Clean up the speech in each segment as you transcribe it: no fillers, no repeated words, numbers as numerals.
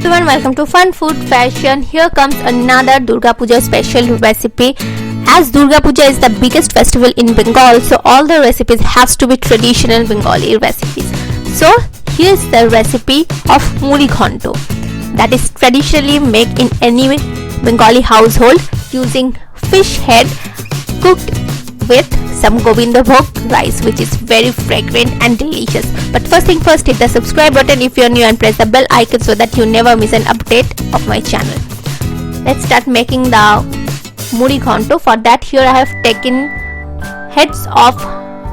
everyone, welcome to Fun Food Fashion. Here comes another Durga Puja special recipe. As Durga Puja is the biggest festival in Bengal, so all the recipes has to be traditional Bengali recipes. So here's the recipe of Muri Ghonto that is traditionally made in any Bengali household using fish head cooked with some gobindobhog rice, which is very fragrant and delicious. But first thing first, hit the subscribe button if you're new and press the bell icon so that you never miss an update of my channel. Let's start making the Muri Ghonto. For that, here I have taken heads of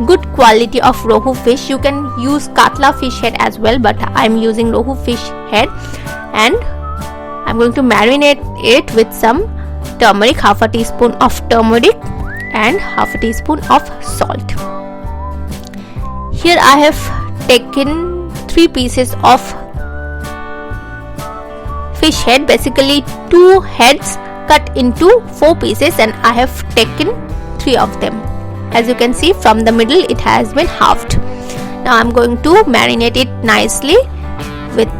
good quality of rohu fish. You can use katla fish head as well, but I'm using rohu fish head, and I'm going to marinate it with some turmeric, half a teaspoon of turmeric and half a teaspoon of salt. Here I have taken 3 pieces of fish head, basically 2 heads cut into 4 pieces, and I have taken 3 of them. As you can see, from the middle it has been halved. Now I'm going to marinate it nicely with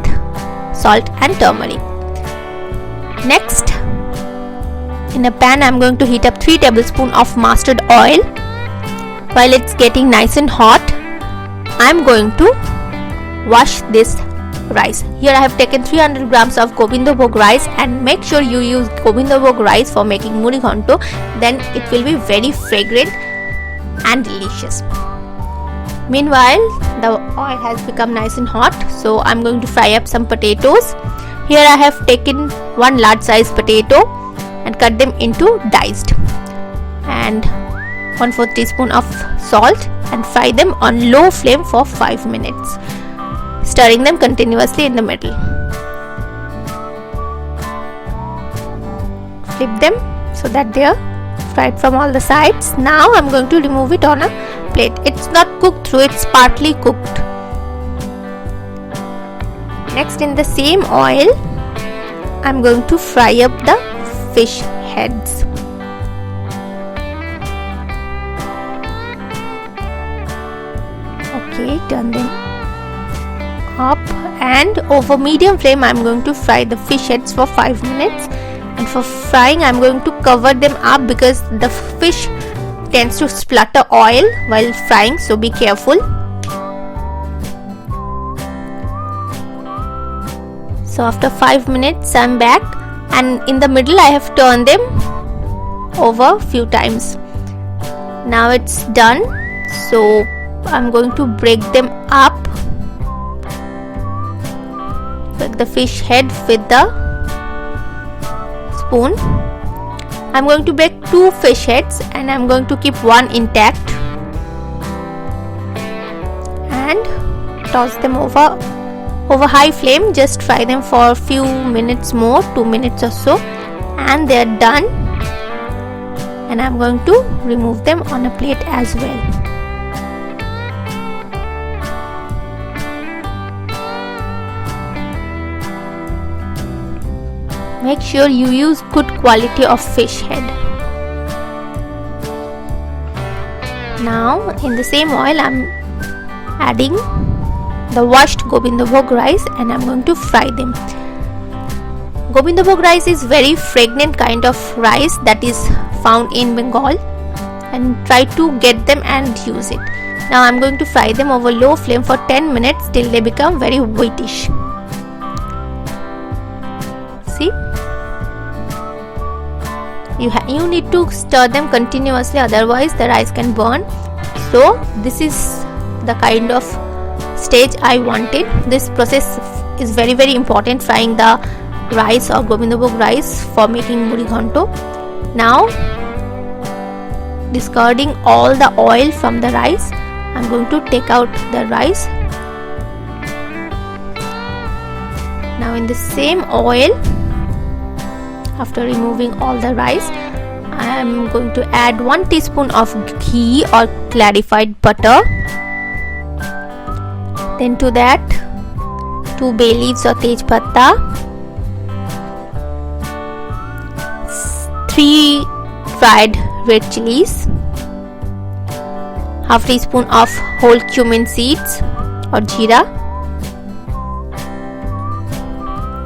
salt and turmeric. Next, in a pan I'm going to heat up 3 tablespoons of mustard oil. While it's getting nice and hot, I'm going to wash this rice. Here I have taken 300 grams of gobindobhog rice, and make sure you use gobindobhog rice for making Muri Ghonto, then it will be very fragrant and delicious. Meanwhile, the oil has become nice and hot, so I'm going to fry up some potatoes. Here I have taken 1 large size potato and cut them into diced, and 1/4 teaspoon of salt, and fry them on low flame for 5 minutes, stirring them continuously in the middle. Flip them so that they are fried from all the sides. Now I'm going to remove it on a plate. It's not cooked through, it's partly cooked. Next, in the same oil, I'm going to fry up the fish heads. Okay, turn them up, and over medium flame I'm going to fry the fish heads for 5 minutes. And for frying, I'm going to cover them up because the fish tends to splutter oil while frying, so be careful. So after 5 minutes I'm back, and in the middle I have turned them over few times. Now it's done, so I'm going to break them up, like the fish head with the spoon. I'm going to break 2 fish heads, and I'm going to keep 1 intact and toss them over high flame. Just fry them for a few minutes more, 2 minutes or so, and they're done. And I'm going to remove them on a plate as well. Make sure you use good quality of fish head. Now in the same oil I'm adding the washed gobindobhog rice, and I'm going to fry them. Gobindobhog rice is very fragrant kind of rice that is found in Bengal, and try to get them and use it. Now I'm going to fry them over low flame for 10 minutes till they become very whitish. See, you need to stir them continuously, otherwise the rice can burn. So this is the kind of stage I wanted. This process is very important, frying the rice or gobindobhog rice for making Muri Ghonto. Now, discarding all the oil from the rice, I'm going to take out the rice. Now in the same oil, after removing all the rice, I am going to add 1 teaspoon of ghee or clarified butter. Then to that, 2 bay leaves or tej patta, 3 fried red chilies, half teaspoon of whole cumin seeds or jeera,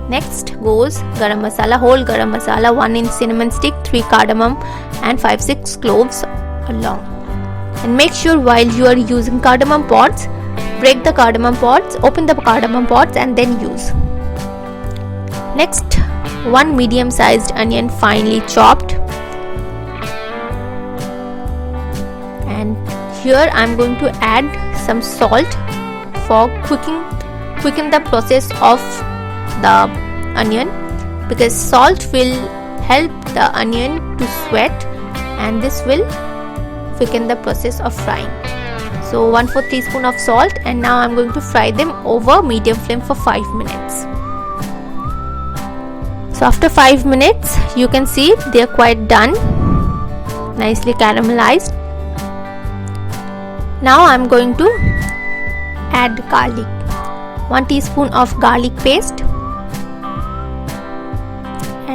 Next goes garam masala, whole garam masala, 1 inch cinnamon stick, 3 cardamom and 5-6 cloves along. And make sure while you are using cardamom pods, break the cardamom pods, open the cardamom pods and then use. Next, 1 medium sized onion finely chopped. And here I am going to add some salt for quicken the process of the onion, because salt will help the onion to sweat and this will quicken the process of frying. So 1/4 teaspoon of salt, and now I'm going to fry them over medium flame for 5 minutes. So after 5 minutes you can see they are quite done, nicely caramelized. Now I'm going to add garlic, 1 teaspoon of garlic paste,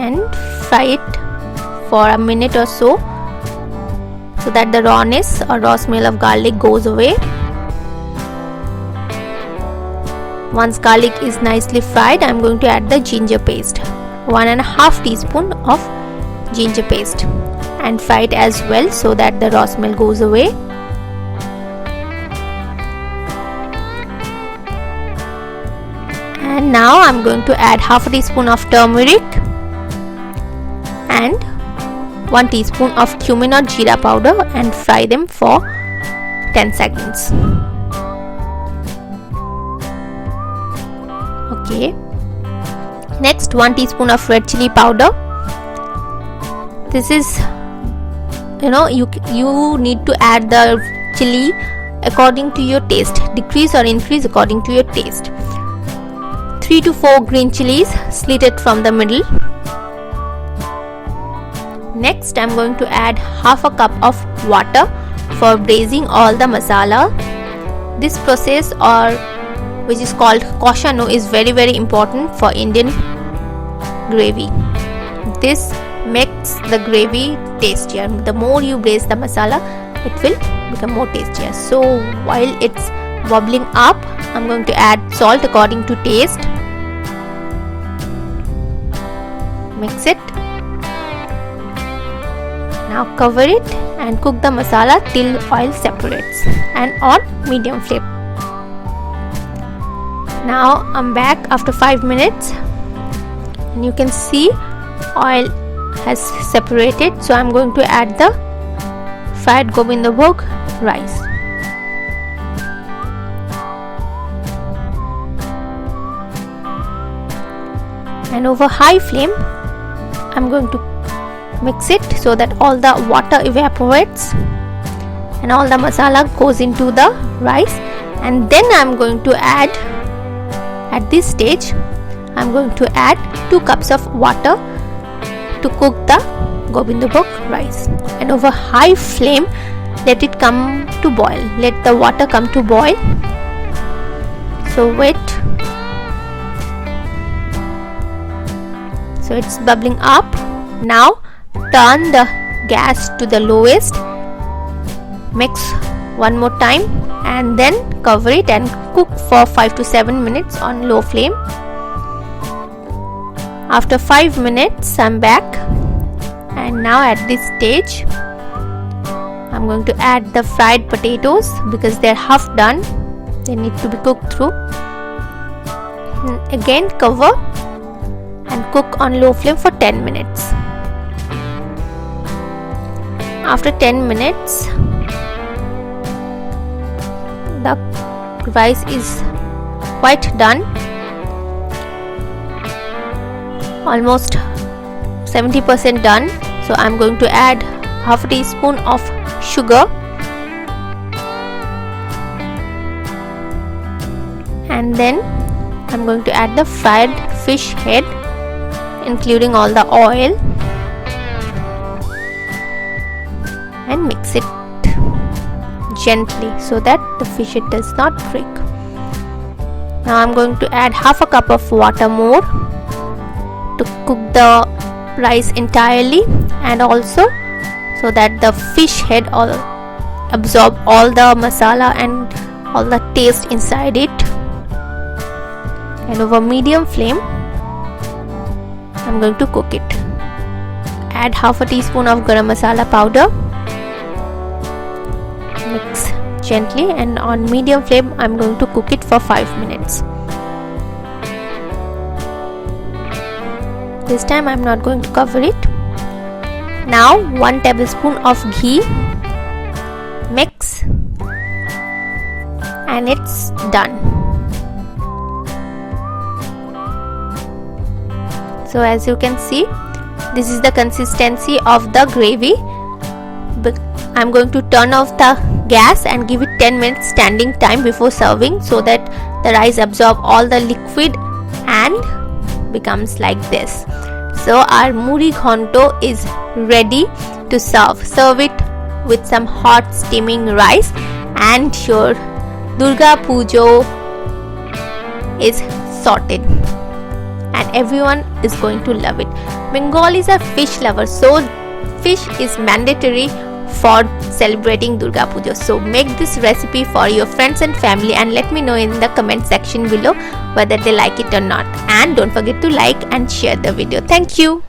and fry it for a minute or so that the rawness or raw smell of garlic goes away. Once garlic is nicely fried, I am going to add the ginger paste, 1.5 teaspoon of ginger paste, and fry it as well so that the raw smell goes away. And now I am going to add 1/2 teaspoon of turmeric and 1 teaspoon of cumin or jeera powder, and fry them for 10 seconds. Okay. Next, 1 teaspoon of red chili powder. This is, you need to add the chili according to your taste, decrease or increase according to your taste. 3 to 4 green chilies slitted from the middle. Next, I am going to add 1/2 cup of water for braising all the masala. This process, or which is called koshano, is very important for Indian gravy. This makes the gravy tastier. The more you braise the masala, it will become more tastier. So while it's bubbling up, I'm going to add salt according to taste. Mix it. Now cover it and cook the masala till oil separates, and on medium flame. Now I'm back after 5 minutes and you can see oil has separated. So I'm going to add the fried gobindobhog rice. And over high flame I'm going to mix it so that all the water evaporates and all the masala goes into the rice. And then I'm going to add, at this stage I'm going to add 2 cups of water to cook the gobindobhog rice. And over high flame let it come to boil, let the water come to boil. So wait. So it's bubbling up. Now turn the gas to the lowest, mix one more time, and then cover it and cook for 5 to 7 minutes on low flame. After 5 minutes I'm back, and now at this stage I'm going to add the fried potatoes because they're half done, they need to be cooked through. Again cover and cook on low flame for 10 minutes. After 10 minutes the rice is quite done, almost 70% done. So I'm going to add 1/2 teaspoon of sugar and then I'm going to add the fried fish head, including all the oil, and mix it gently so that the fish head does not break. Now I'm going to add 1/2 cup of water more to cook the rice entirely, and also so that the fish head all absorb all the masala and all the taste inside it. And over medium flame I'm going to cook it. Add half a teaspoon of garam masala powder. Mix gently, and on medium flame I'm going to cook it for 5 minutes. This time I'm not going to cover it. Now 1 tablespoon of ghee. Mix, and it's done. So as you can see, this is the consistency of the gravy. I'm going to turn off the gas and give it 10 minutes standing time before serving, so that the rice absorb all the liquid and becomes like this. So our Muri Ghonto is ready to serve. Serve it with some hot steaming rice, and your Durga Puja is sorted, and everyone is going to love it. Bengalis are fish lovers, so fish is mandatory for celebrating Durga Puja. So make this recipe for your friends and family, and let me know in the comment section below whether they like it or not. And don't forget to like and share the video. Thank you.